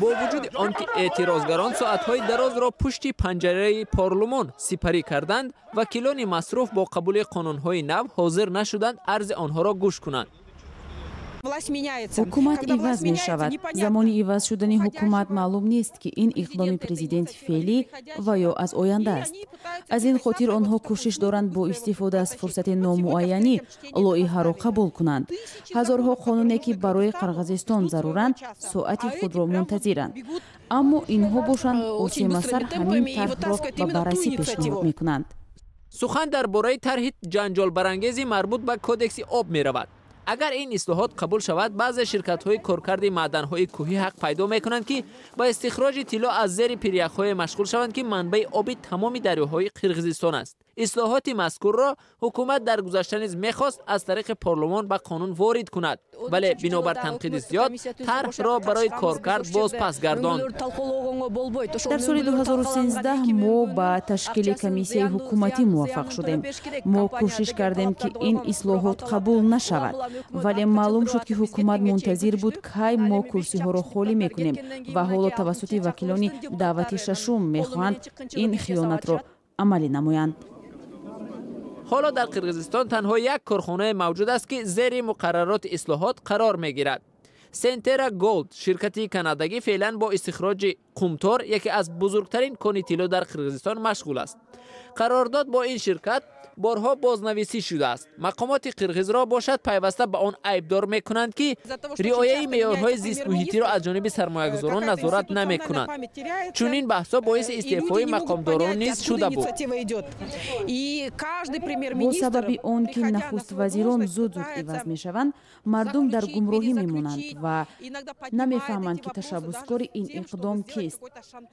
با وجود آنکه اعتراضگران ساعت‌های دراز را پشت پنجره پارلمان سپری کردند، وکیلان مصروف با قبول قانون‌های نو حاضر نشدند عرض آنها را گوش کنند. حکومت عوض می شود. زمانی عوض شدن حکومت معلوم نیست که این اقدام پرزیدنت فعلی و یا از آینده است. از این خاطر آنها کوشش دارند با استفاده از فرصت نامعینی لایحه را قبول کنند. هزارها قانونی که برای قرغیزستان ضرورند ساعت خود را منتظرند. اما اینها باشند عاصم سر همین طرح را به بررسی پیشنهاد می کنند. سخن درباره طرح جنجال برانگیز مربوط به کودکس آب می رود. اگر این اصلاحات قبول شود، بعضی شرکت‌های کارکرد معدن‌های کوهی حق پیدا می‌کنند که با استخراج طلا از زیر پیریخ‌های مشغول شوند که منبع آب تمام دریاهای قرغیزستان است. اصلاحات مذکور را حکومت در گذشته نیز می‌خواست از طریق پارلمان به قانون وارد کند، ولی بنابر تنقید زیاد طرح را برای کارکرد باز پس گرداند. در سال 2013 ما با تشکیل کمیسیون حکومتی موفق شدیم. ما کوشش کردیم که این اصلاحات قبول نشود، ولی معلوم شد که حکومت منتظر بود که ما کرسی ها را خالی میکنیم و حالا توسط وکیلان دعوت ششم میخواهند این خیانت را عملی نمایند. حالا در قرغیزستان تنها یک کارخانه موجود است که زیر مقررات اصلاحات قرار میگیرد. سنترا گولد، شرکتی کانادایی، فعلا با استخراج قومتار یکی از بزرگترین کان طلا در قرغیزستان مشغول است. قرارداد با این شرکت بارها بازنویسی شده است. مقامات قرغیز را باشد پیوسته به آن عیبدار میکنند که رعایت معیارهای زیست محیطی را از جانب سرمایه‌گذاران نظارت نمیکنند. چون این بحث‌ها باعث استعفای مقامداران نیز شده بود. با سبب آن که نخست وزیران زود عوض میشوند، مردم در گمراهی میمانند و نمیفهمند که تشبثکار این اقدام کیست.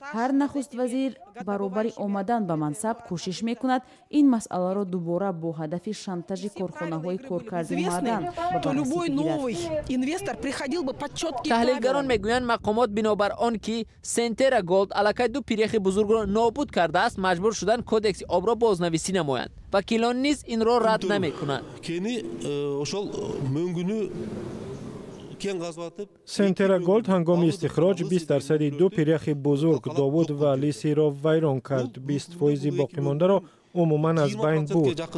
هر نخست وزیر برابر آمدن به منصب کوشش میکند این مسئله را دوباره با هدف شانتاژ کارخانه‌های کارکرد معدن به بررسی بگیرد. تحلیلگران میگویند مقامات بنابر آن که سنترا گولد الکی دو پیریخ بزرگ را نابود کرده است، مجبور شدند کودکس آب را بازنویسی نمایند. وکیلان نیز این را رد نمیکنند. سنترا گولد هنگام استخراج 20% دو پیریخ بزرگ داوود و لیسی را ویران کرد. 20% باقی مانده را عموما از بین برد.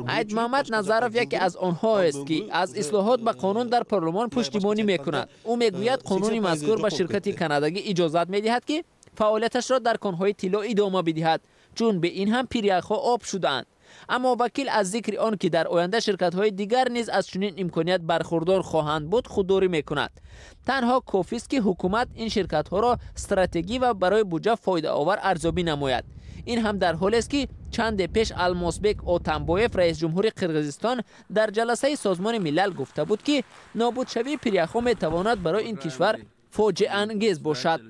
عید محمد نظرف یکی از آنها است که از اصلاحات به قانون در پارلمان پشتیبانی میکند. او میگوید قانون مذکور به شرکت کانادایی اجازت میدهد که فعالیتش را در کانهای طلا ادامه بدهد، چون به این هم پیریخ‌ها آب شدند. اما وکیل از ذکر آن که در آینده شرکت‌های دیگر نیز از چنین امکانیت برخوردار خواهند بود خودداری میکند. تنها کافی است که حکومت این شرکت‌ها را استراتژی و برای بودجه فایده آور ارزیابی نماید. این هم در حالی است که چند پیش المازبک آتمبایف رئیس جمهور قرغیزستان در جلسه سازمان ملل گفته بود که نابودشوی پیریخ‌ها میتواند برای این کشور فاجعه انگیز باشد.